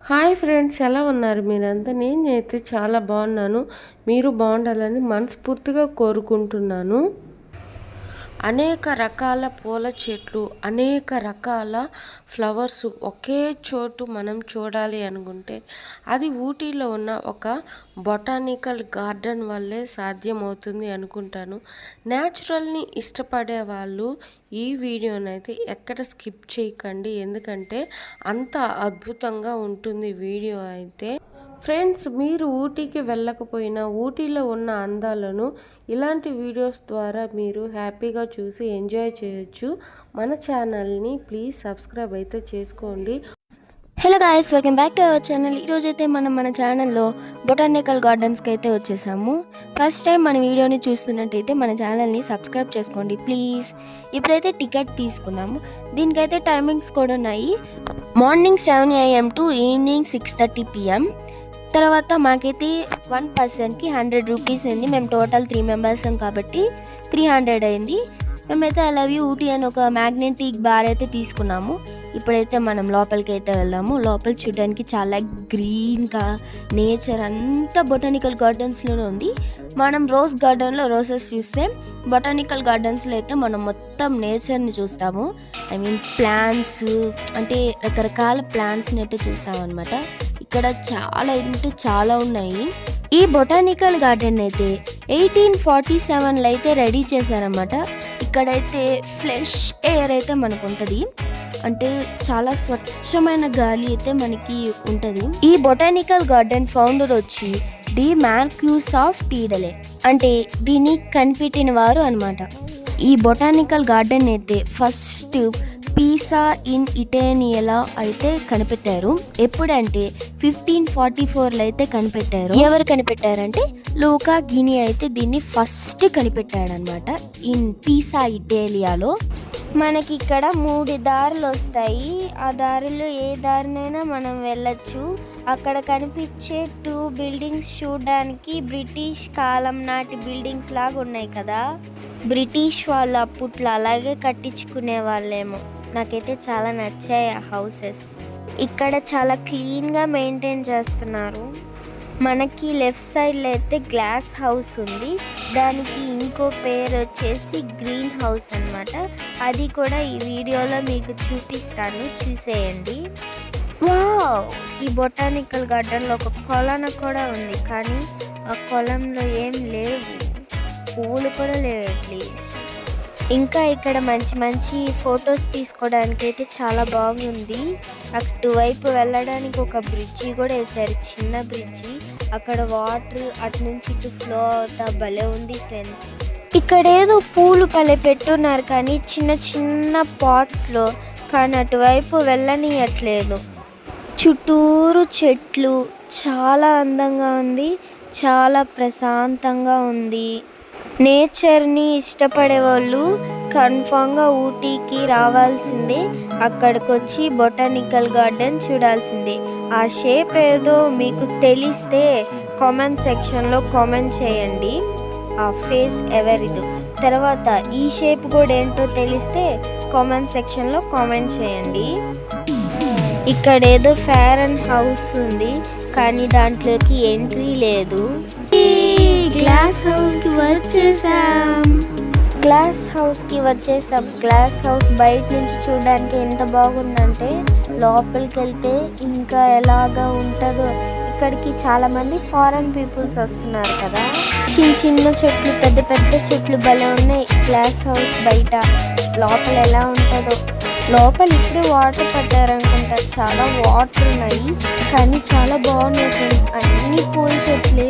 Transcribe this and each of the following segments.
Hi friends, ఎలా ఉన్నారు మీరంతా? నేనైతే చాలా బాగున్నాను. మీరు బాగుండాలని మనస్ఫూర్తిగా కోరుకుంటున్నాను. అనేక రకాల పూల చెట్లు, అనేక రకాల ఫ్లవర్స్ ఒకే చోటు మనం చూడాలి అనుకుంటే అది ఊటీలో ఉన్న ఒక బొటానికల్ గార్డెన్ వల్లే సాధ్యమవుతుంది అనుకుంటాను. న్యాచురల్ని ఇష్టపడే వాళ్ళు ఈ వీడియోనైతే ఎక్కడ స్కిప్ చేయకండి, ఎందుకంటే అంత అద్భుతంగా ఉంటుంది వీడియో అయితే. ఫ్రెండ్స్, మీరు ఊటీకి వెళ్ళకపోయినా ఊటీలో ఉన్న అందాలను ఇలాంటి వీడియోస్ ద్వారా మీరు హ్యాపీగా చూసి ఎంజాయ్ చేయొచ్చు. మన ఛానల్ని ప్లీజ్ సబ్స్క్రైబ్ అయితే చేసుకోండి. Hello guys, welcome back to our channel. ఈరోజైతే మనం మన ఛానల్లో బొటానికల్ గార్డెన్స్కి అయితే వచ్చేసాము. ఫస్ట్ టైం మన వీడియోని చూస్తున్నట్టయితే మన ఛానల్ని సబ్స్క్రైబ్ చేసుకోండి ప్లీజ్. ఇప్పుడైతే టికెట్ తీసుకున్నాము. దీనికైతే టైమింగ్స్ కూడా ఉన్నాయి. Morning 7 AM to evening 6:30 PM. తర్వాత మాకైతే 1 పర్సన్కి 100 రూపీస్ అయింది. మేము టోటల్ 3 మెంబర్స్ కాబట్టి 300 అయింది. మేమైతే ఐ లవ్ యూ ఊటీ అని ఒక మ్యాగ్నెటిక్ బార్ అయితే తీసుకున్నాము. ఇప్పుడైతే మనం లోపలికి అయితే వెళ్దాము. లోపల చూడడానికి చాలా గ్రీన్గా నేచర్ అంతా బొటానికల్ గార్డెన్స్లోనే ఉంది. మనం రోజ్ గార్డెన్లో రోజెస్ చూస్తే బొటానికల్ గార్డెన్స్లో అయితే మనం మొత్తం నేచర్ని చూస్తాము. ఐ మీన్ ప్లాంట్స్, అంటే రకరకాల ప్లాంట్స్ని అయితే చూస్తాము అనమాట. ఇక్కడ చాలా ఉన్నాయి. ఈ బొటానికల్ గార్డెన్ అయితే 1847లో అయితే రెడీ చేశారనమాట. ఇక్కడైతే ఫ్రెష్ ఎయిర్ అయితే మనకు ఉంటుంది, అంటే చాలా స్వచ్ఛమైన గాలి అయితే మనకి ఉంటుంది. ఈ బొటానికల్ గార్డెన్ ఫౌండర్ వచ్చి ది మార్క్యూస్ ఆఫ్ టీడలే, అంటే దీన్ని కనిపెట్టిన వారు అనమాట. ఈ బొటానికల్ గార్డెన్ అయితే ఫస్ట్ పీసా ఇన్ ఇటాలియన్లో అయితే కనిపెట్టారు. ఎప్పుడంటే 1544లో అయితే కనిపెట్టారు. ఎవరు కనిపెట్టారంటే లూకా గిని అయితే దీన్ని ఫస్ట్ కనిపెట్టాడనమాట ఇన్ పీసా ఇటాలియాలో. మనకి ఇక్కడ 3 దారులు వస్తాయి. ఆ దారిలో ఏ దారినైనా మనం వెళ్ళచ్చు. అక్కడ కనిపించే 2 బిల్డింగ్స్ చూడడానికి బ్రిటిష్ కాలం నాటి బిల్డింగ్స్ లాగా ఉన్నాయి కదా. బ్రిటిష్ వాళ్ళు అప్పట్లో అలాగే కట్టించుకునే వాళ్ళేమో. నాకైతే చాలా నచ్చాయి ఆ హౌసెస్. ఇక్కడ చాలా క్లీన్గా మెయింటైన్ చేస్తున్నారు. మనకి లెఫ్ట్ సైడ్లో అయితే గ్లాస్ హౌస్ ఉంది. దానికి ఇంకో పేరు వచ్చేసి గ్రీన్ హౌస్ అన్నమాట. అది కూడా ఈ వీడియోలో మీకు చూపిస్తాను, చూసేయండి. వావ్! ఈ బొటానికల్ గార్డెన్లో ఒక కొలను కూడా ఉంది, కానీ ఆ కొలంలో ఏం లేవు, పూలు కూడా లేవు అట్లీస్ట్. ఇంకా ఇక్కడ మంచి ఫొటోస్ తీసుకోవడానికి అయితే చాలా బాగుంది. అటువైపు వెళ్ళడానికి ఒక బ్రిడ్జి కూడా వేశారు, చిన్న బ్రిడ్జి. అక్కడ వాటర్ అటు నుంచి ఇటు ఫ్లో అవుతా భలే ఉంది ఫ్రెండ్స్. ఇక్కడ ఏదో పూలు భలే పెట్టున్నారు, కానీ చిన్న పాట్స్లో, కానీ అటువైపు వెళ్ళనియట్లేదు. చుట్టూరు చెట్లు, చాలా అందంగా ఉంది, చాలా ప్రశాంతంగా ఉంది. నేచర్ని ఇష్టపడే వాళ్ళు కన్ఫామ్గా ఊటీకి రావాల్సిందే. అక్కడికి వచ్చి బొటానికల్ గార్డెన్ చూడాల్సిందే. ఆ షేప్ ఏదో మీకు తెలిస్తే కామెంట్ సెక్షన్లో కామెంట్ చేయండి, ఆ ఫేస్ ఎవరిదో. తర్వాత ఈ షేప్ కూడా ఏంటో తెలిస్తే కామెంట్ సెక్షన్లో కామెంట్ చేయండి. ఇక్కడ ఏదో ఫేరన్ హౌస్ ఉంది, కానీ దాంట్లోకి ఎంట్రీ లేదు. గ్లాస్ హౌస్కి వచ్చేసాం. గ్లాస్ హౌస్ బయట నుంచి చూడడానికి ఎంత బాగుందంటే, లోపలికి వెళ్తే ఇంకా ఎలాగా ఉంటుందో. ఇక్కడికి చాలా మంది ఫారెన్ పీపుల్స్ వస్తున్నారు కదా. చిన్న చెట్లు, పెద్ద చెట్లు భలే ఉన్నాయి గ్లాస్ హౌస్ బయట. లోపల ఎలా ఉంటుందో. లోపల ఇప్పుడే వాటర్ పట్టారనుకుంటా, చాలా వాటర్ ఉన్నాయి, కానీ చాలా బాగున్నాయి ఫ్రెండ్స్. అన్ని పూల చెట్లే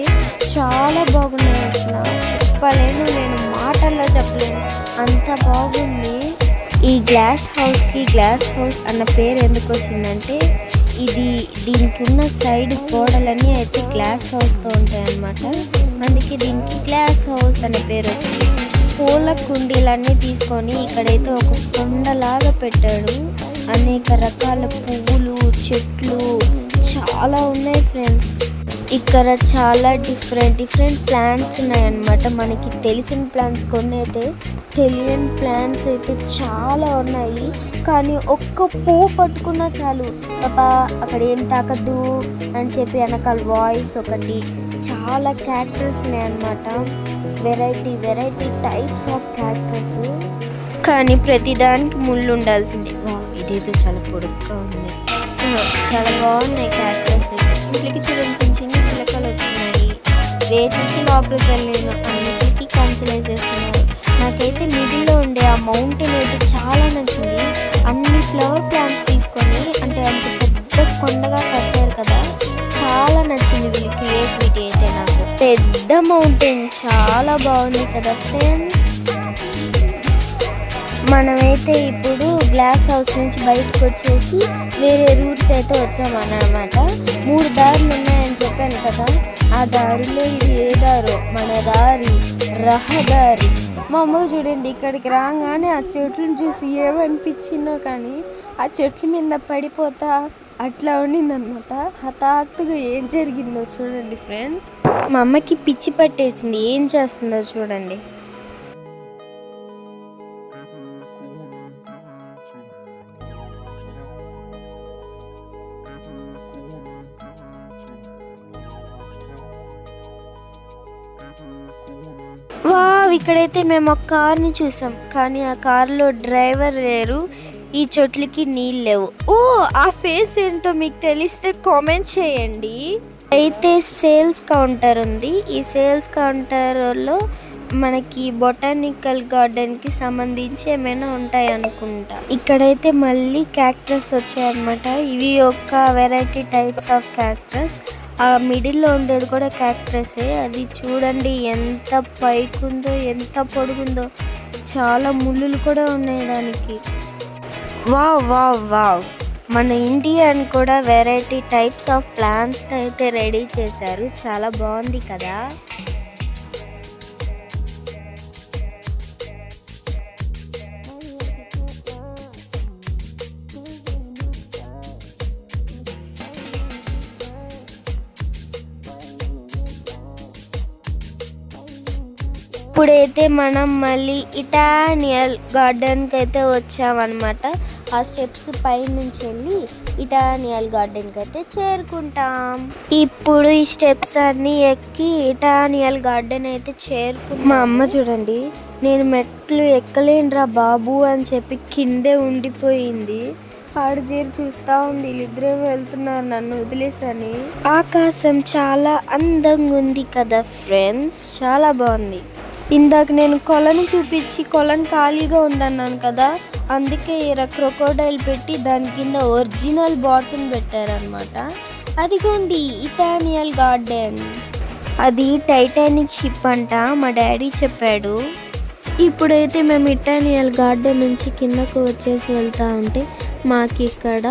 చాలా బాగున్నాయి. అసలు చెప్పలేను, నేను మాటల్లో చెప్పలేను, అంత బాగుంది. ఈ గ్లాస్ హౌస్ అన్న పేరు ఎందుకు వచ్చిందంటే, దీనికి ఉన్న సైడ్ గోడలన్నీ అయితే గ్లాస్ హౌస్తో ఉంటాయి అన్నమాట. అందుకే దీనికి గ్లాస్ హౌస్ అనే పేరు వచ్చింది. పూల కుండీలన్నీ తీసుకొని ఇక్కడైతే ఒక కొండలాగా పెట్టాడు. అనేక రకాల పువ్వులు, చెట్లు చాలా ఉన్నాయి ఫ్రెండ్స్. ఇక్కడ చాలా డిఫరెంట్ ప్లాంట్స్ ఉన్నాయన్నమాట. మనకి తెలిసిన ప్లాంట్స్ కొన్ని అయితే, తెలియని ప్లాంట్స్ అయితే చాలా ఉన్నాయి. కానీ ఒక్క పువ్వు పట్టుకున్నా చాలు, పాపా అక్కడ ఏం తాకద్దు అని చెప్పి వెనకాల వాయిస్ ఒకటి. చాలా క్యారెక్టర్స్ ఉన్నాయన్నమాట. Variety types of characters. కానీ ప్రతిదానికి ముళ్ళు ఉండాల్సిందే. ఇదేదో చాలా పొడుగ్గా ఉంది. చాలా బాగున్నాయి క్యారెక్టర్స్ అయితే. ఇంట్లోకి చూడండి చిన్న చిలకలు వచ్చినాయి. వేటికి లోపలికి వెళ్ళిన అన్నిటికీ కంచెలైజ్ చేస్తున్నారు. నాకైతే మిడిల్లో ఉండే ఆ మౌంటైన్ అయితే చాలా నచ్చింది. అన్ని ఫ్లవర్ ప్లాంట్స్ తీసుకొని అంటే అంత పెద్ద కొండగా కట్టారు కదా, చాలా నచ్చింది వీళ్ళ క్రియేటివిటీ అయితే. నాకు పెద్ద మౌంటైన్ చాలా బాగుంది కదా ఫ్రెండ్స్. మనమైతే ఇప్పుడు గ్లాస్ హౌస్ నుంచి బయటకు వచ్చేసి వేరే రూట్కి అయితే వచ్చామన్నమాట. 3 దారులు ఉన్నాయని చెప్పాను కదా, ఆ దారిలో ఇది ఏ దారో, మన దారి రహదారి. మా అమ్మ చూడండి, ఇక్కడికి రాగానే ఆ చెట్లను చూసి ఏమనిపించిందో కానీ ఆ చెట్ల మీద పడిపోతా అట్లా ఉండిందనమాట. హఠాత్తుగా ఏం జరిగిందో చూడండి ఫ్రెండ్స్. మా అమ్మకి పిచ్చి పట్టేసింది, ఏం చేస్తుందో చూడండి. వావ్, ఇక్కడైతే మేము ఒక కార్ని చూసాం, కానీ ఆ కార్లో డ్రైవర్ లేరు, ఈ చెట్లకి నీళ్ళు లేవు. ఓ, ఆ ఫేస్ ఏంటో మీకు తెలిస్తే కామెంట్ చేయండి. అయితే సేల్స్ కౌంటర్ ఉంది. ఈ సేల్స్ కౌంటర్లో మనకి బొటానికల్ గార్డెన్కి సంబంధించి ఏమైనా ఉంటాయి అనుకుంటా. ఇక్కడైతే మళ్ళీ క్యాక్టస్ వచ్చాయన్నమాట. ఇవి ఒక వెరైటీ టైప్స్ ఆఫ్ క్యాక్టస్. ఆ మిడిల్లో ఉండేది కూడా క్యాక్టసే. అది చూడండి ఎంత పైకుందో, ఎంత పొడుగుందో. చాలా ముళ్ళులు కూడా ఉన్నాయి దానికి. వావ్, మన ఇండియన్ కూడా వెరైటీ టైప్స్ ఆఫ్ ప్లాంట్స్ అయితే రెడీ చేశారు. చాలా బాగుంది కదా. ఇప్పుడైతే మనం మళ్ళీ ఇటానియల్ గార్డెన్కి అయితే వచ్చామన్నమాట. ఆ స్టెప్స్ పై నుంచి వెళ్ళి ఇటానియల్ గార్డెన్కి అయితే చేరుకుంటాం. ఇప్పుడు ఈ స్టెప్స్ అన్నీ ఎక్కి ఇటానియల్ గార్డెన్ అయితే చేరుకుంటాం. మా అమ్మ చూడండి, నేను మెట్లు ఎక్కలేనురా బాబు అని చెప్పి కిందే ఉండిపోయింది. ఆడు చేరి చూస్తూ ఉంది, వీళ్ళిద్దరే వెళ్తున్నారు నన్ను వదిలేసని. ఆకాశం చాలా అందంగా ఉంది కదా ఫ్రెండ్స్, చాలా బాగుంది. ఇందాక నేను కొలను చూపించి కొలను ఖాళీగా ఉందన్నాను కదా, అందుకే ఇలా క్రొకోడైల్ పెట్టి దాని కింద ఒరిజినల్ బాతుని పెట్టారనమాట. అదిగోండి ఇటానియల్ గార్డెన్. అది టైటానిక్ షిప్ అంట, మా డాడీ చెప్పాడు. ఇప్పుడైతే మేము ఇటానియల్ గార్డెన్ నుంచి కిందకు వచ్చేసి వెళ్తా ఉంటే మాకు ఇక్కడ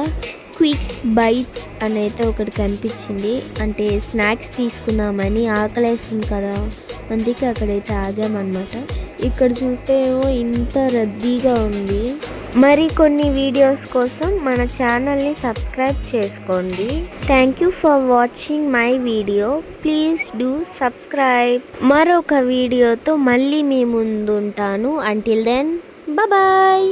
క్విక్ బైట్స్ అని అయితే ఒకటి కనిపించింది. అంటే స్నాక్స్ తీసుకున్నామని, ఆకలేస్తుంది కదా, అందుకే అక్కడైతే ఆగామన్నమాట. ఇక్కడ చూస్తే ఏమో ఇంత రద్దీగా ఉంది. మరి కొన్ని వీడియోస్ కోసం మన ఛానల్ని సబ్స్క్రైబ్ చేసుకోండి. Thank you for watching my video. Please do subscribe. మరొక వీడియోతో మళ్ళీ మీ ముందు ఉంటాను. Until then bye.